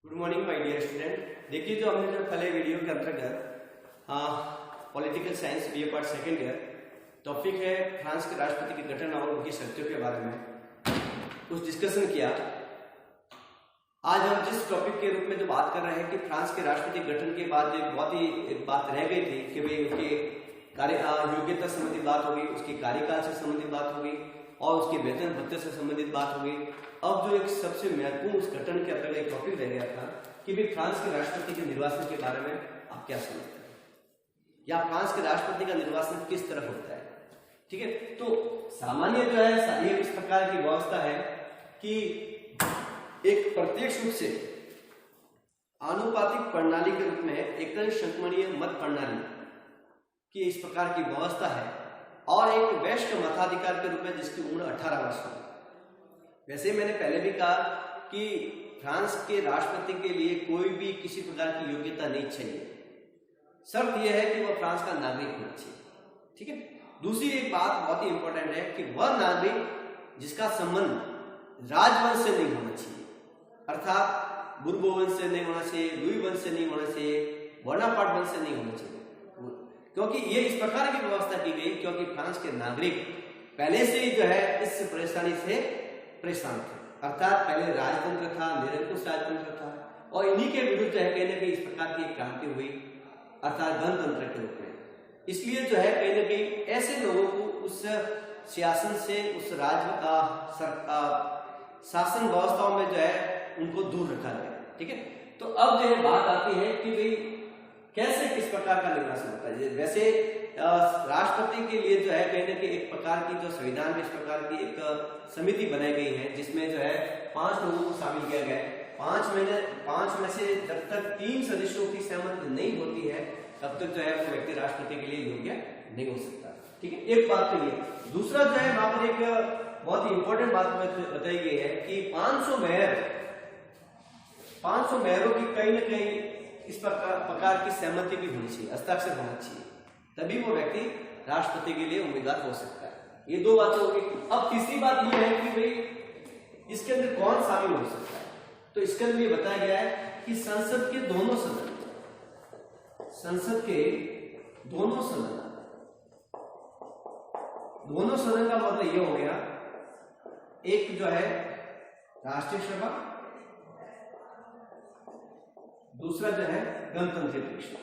Good morning my dear student. देखिए जो हमने जो पहले वीडियो के अंतर्गत political science BA part second year topic है फ्रांस के राष्ट्रपति के गठन और उनकी शर्तों के बारे में कुछ डिस्कशन किया। आज हम जिस टॉपिक के रूप में जो बात कर रहे हैं कि फ्रांस के राष्ट्रपति गठन के बाद एक बहुत ही एक बात रह गई थी कि भाई उनके कार्य योग्यता से संबंधित बात होगी, उसके कार्यकाल से संबंधित बात होगी और उसके वेतन भत्ते से संबंधित बात होगी। अब जो एक सबसे महत्वपूर्ण उस गठन के अंतर्गत एक टॉपिक रह गया था कि भाई फ्रांस के राष्ट्रपति के निर्वाचन के बारे में आप क्या समझते हैं या फ्रांस के राष्ट्रपति का निर्वाचन किस तरह होता है। ठीक है, तो सामान्य जो है ये इस प्रकार की व्यवस्था है कि एक प्रत्यक्ष रूप से आनुपातिक प्रणाली के रूप में एकल संक्रमणीय मत प्रणाली की इस प्रकार की व्यवस्था है और एक वयस्क मताधिकार के रूप में जिसकी उम्र 18 वर्ष हो। वैसे मैंने पहले भी कहा कि फ्रांस के राष्ट्रपति के लिए कोई भी किसी प्रकार की योग्यता नहीं चाहिए, शर्त यह है कि वह फ्रांस का नागरिक होना चाहिए। ठीक है, दूसरी एक बात बहुत ही इंपॉर्टेंट है कि वह नागरिक जिसका संबंध राजवंश से नहीं होना चाहिए, अर्थात बुर्बो वंश से नहीं होना चाहिए, लुई वंश से नहीं होना चाहिए, बोनापार्ट वंश से नहीं होना चाहिए, क्योंकि ये इस प्रकार की व्यवस्था की गई क्योंकि फ्रांस के नागरिक पहले से ही जो है इस परेशानी से परेशान थे, अर्थात पहले राजतंत्र था, निरंकुश राजतंत्र था और इन्हीं के विरुद्ध जो है कहीं ना कहीं इस प्रकार की क्रांति हुई, अर्थात गणतंत्र के रूप में। इसलिए जो है कहीं ना कहीं ऐसे लोगों को उस शासन से, उस राज्य शासन व्यवस्थाओं में जो है उनको दूर रखा गया। ठीक है, तो अब जो है बात आती है कि भाई कैसे किस प्रकार का निर्वाचन होता है। वैसे राष्ट्रपति के लिए जो है कहीं ना कहीं एक प्रकार की जो संविधान में इस प्रकार की एक समिति बनाई गई है जिसमें जो है 5 लोगों को शामिल किया गया है। 5 में से जब तक 3 सदस्यों की सहमति नहीं होती है तब तक जो है वो व्यक्ति राष्ट्रपति के लिए योग्य नहीं हो सकता। ठीक है, एक बात तो ये। दूसरा जो है वहां पर एक बहुत ही इंपॉर्टेंट बात बताई गई है कि 500 मेयरों की कहीं ना कहीं इस प्रकार की सहमति भी होनी चाहिए, हस्ताक्षर होना चाहिए, तभी वो व्यक्ति राष्ट्रपति के लिए उम्मीदवार हो सकता है। ये 2 बातें होगी। अब तीसरी बात ये है कि भाई इसके अंदर कौन शामिल हो सकता है, तो इसके अंदर ये बताया गया है कि संसद के दोनों सदन का मतलब ये हो गया, एक जो है राष्ट्रीय सभा, दूसरा जो है गणतंत्र परिषद।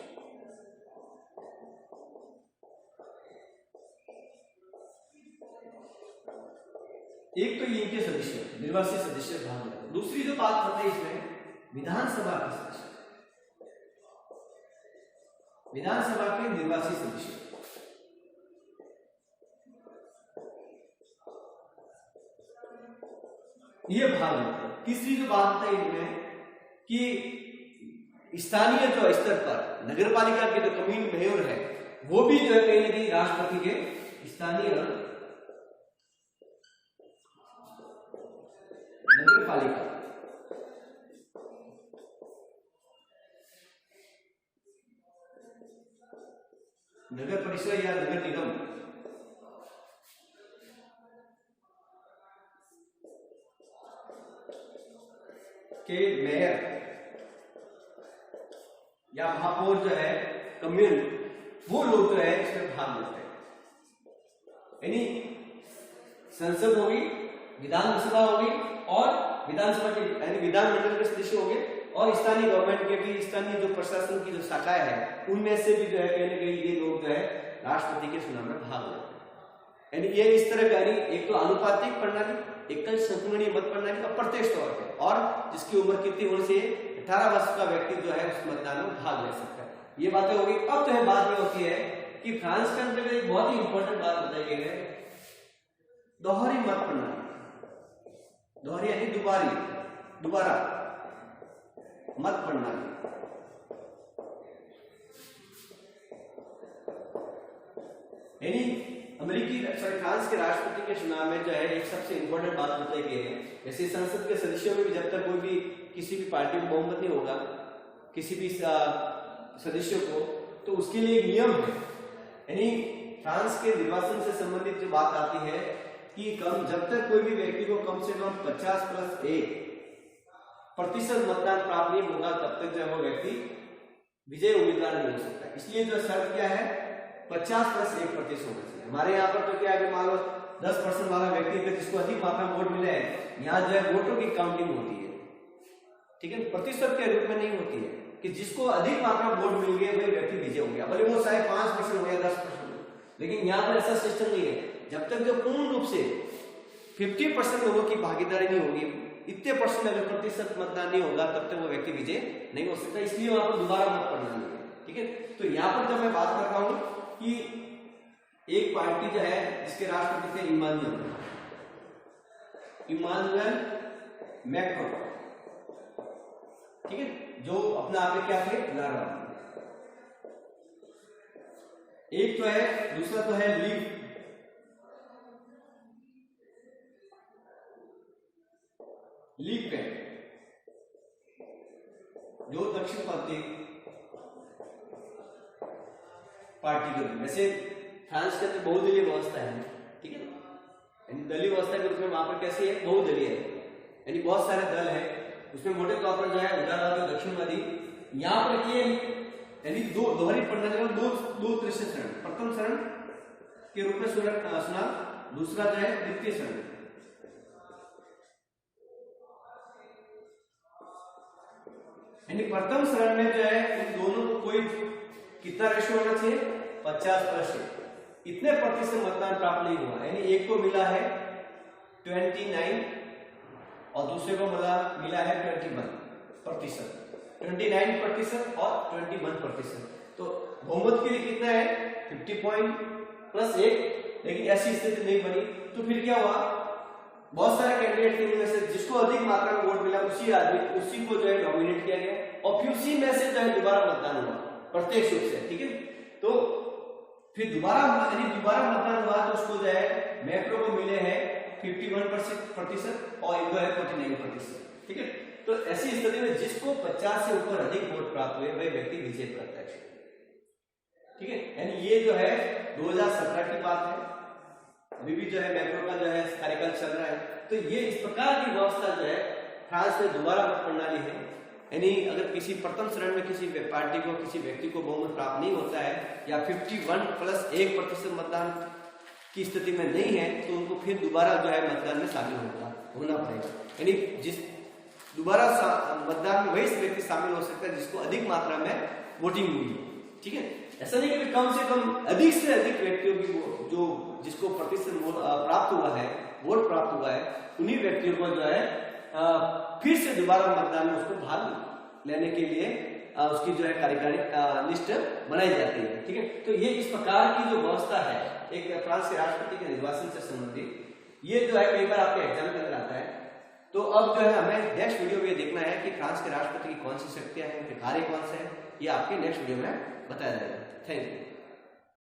एक तो इनके सदस्य निर्वाचित सदस्य भाग लेते। दूसरी जो बात होती है इसमें विधानसभा के सदस्य, विधानसभा के निर्वाचित सदस्य, ये भाग लेते हैं। तीसरी जो बात है इनमें कि स्थानीय जो स्तर पर नगर पालिका के जो कमीन मेयर है वो भी जो है कहीं ना कहीं राष्ट्रपति के स्थानीय नगर पालिका नगर परिषद या नगर निगम के मेयर या महापौर जो है कम्यून, वो लोग जो है इसमें भाग लेते हैं। यानी संसद होगी, विधानसभा होगी और विधानसभा के यानी विधानमंडल के सदस्य होंगे और स्थानीय गवर्नमेंट के भी, स्थानीय जो प्रशासन की जो शाखाएं है उनमें से भी जो है कहीं ना कहीं ये लोग जो है राष्ट्रपति के चुनाव में भाग लेते हैं। यानी ये इस तरह का, एक तो आनुपातिक प्रणाली, एकल संक्रमणीय मत प्रणाली का प्रत्यक्ष तौर पर, और जिसकी उम्र कितनी होने से 18 वर्ष का व्यक्ति जो है उस मतदान में भाग ले सकता है। ये बातें होगी। अब जो है बात ये होती है कि फ्रांस के अंदर एक बहुत ही इंपॉर्टेंट बात बताई गई है, दोहरी मत प्रणाली। दोहरी यानी दोबारा मत प्रणाली। यानी फ्रांस के राष्ट्रपति के चुनाव में जो है एक सबसे इंपॉर्टेंट बात बताई गई है। जैसे संसद के सदस्यों में भी जब तक कोई भी किसी भी पार्टी में बहुमत नहीं होगा किसी भी सदस्य को, तो उसके लिए एक नियम है। यानी फ्रांस के निर्वाचन से संबंधित जो बात आती है कि जब तक कोई भी व्यक्ति को कम से कम 50+1 प्रतिशत मतदान प्राप्त नहीं होगा तब तक जो है वो व्यक्ति विजय उम्मीदवार नहीं हो सकता। इसलिए जो शर्त क्या है, 50 + 1% होना चाहिए। हमारे यहाँ पर तो क्या है कि मान लो 10% वाला व्यक्ति का जिसको अधिक मात्रा में वोट मिले हैं, यहाँ जो है वोटों की काउंटिंग होती है, ठीक है, प्रतिशत के रूप में नहीं होती है कि जिसको अधिक मात्रा में वोट मिल गए वही व्यक्ति विजय हो गया, भले वो चाहे 5% हो या 10% हो। लेकिन यहाँ पर ऐसा सिस्टम नहीं है। जब तक जो पूर्ण रूप से 50% लोगों की भागीदारी नहीं होगी, इतने % अगर प्रतिशत मतदान नहीं होगा, तब तक वो व्यक्ति विजय नहीं हो सकता। इसलिए वहां पर दोबारा मत पड़ना है, ठीक है। तो यहाँ पर जब मैं बात कर रहा हूं कि एक पार्टी जो है जिसके राष्ट्रपति थे इमानुएल मैक्रोन, ठीक है, जो अपना आगे क्या थे, उदारवादी। एक तो है, दूसरा तो है लीग पेन, जो दक्षिणपंथी पार्टी के रूप। वैसे फ्रांस के अंदर बहुदलीय व्यवस्था है, ठीक है, यानी दलीय व्यवस्था के रूप में वहां पर कैसी है, बहुदलीय है, यानी बहुत सारे दल है। उसमें मोटे तौर पर जो है उदारवादी और दक्षिणवादी। यहाँ पर ये यानी दोहरी प्रणाली में दो तृतीय शरण, प्रथम शरण के रूप में सुना, दूसरा जो है द्वितीय शरण। यानी प्रथम शरण में जो है इन दोनों को कोई कितना रेशियो होना चाहिए, 50%। इतने प्रतिशत मतदान प्राप्त नहीं हुआ, यानी एक को मिला है 29 और दूसरे को मिला है 21%, 29% और 21%। तो बहुमत के लिए कितना है, 50+ 1। लेकिन ऐसी स्थिति नहीं बनी, तो फिर क्या हुआ, बहुत सारे कैंडिडेट थे, में से जिसको अधिक मात्रा में वोट मिला उसी को जो है नॉमिनेट किया गया, और फिर उसी में से जो है दोबारा मतदान हुआ प्रत्यक्ष रूप से, ठीक है। तो फिर दोबारा मतदान हुआ तो उसको जो है मैक्रो को मिले हैं 51% और इनको है 49%, ठीक है। तो ऐसी स्थिति में जिसको 50 से ऊपर अधिक वोट प्राप्त हुए वह व्यक्ति विजय प्रत्यक्ष, ठीक है। यानी ये जो है 2017 की बात है, अभी भी जो है मैक्रो का जो है कार्यकाल चल रहा है। तो ये इस प्रकार की व्यवस्था जो है फ्रांस में दोबारा मत प्रणाली है। यानी अगर किसी प्रथम चरण में किसी पार्टी को, किसी व्यक्ति को बहुमत प्राप्त नहीं होता है या 51+1% मतदान की स्थिति में नहीं है, तो उनको फिर दोबारा जो है मतदान में शामिल होना पड़ेगा। यानी जिस दोबारा मतदान में वही व्यक्ति शामिल हो सकता है जिसको अधिक मात्रा में वोटिंग हुई, ठीक है। ऐसा नहीं कि कम से कम अधिक से अधिक व्यक्तियों की जो जिसको प्रतिशत प्राप्त हुआ है, वोट प्राप्त हुआ है, उन्हीं व्यक्तियों को जो है फिर से दोबारा मतदान में उसको भाग लेने के लिए उसकी जो है कार्यकारी लिस्ट बनाई जाती है, ठीक है। तो ये इस प्रकार की जो व्यवस्था है एक फ्रांस के राष्ट्रपति के निर्वाचन से संबंधित, ये जो है कई बार आपके एग्जाम के अंदर आता है। तो अब जो है हमें नेक्स्ट वीडियो में देखना है कि फ्रांस के राष्ट्रपति की कौन सी शक्तियां हैं, उनके कार्य कौन से हैं, ये आपके नेक्स्ट वीडियो में बताया जाएगा। Thank you.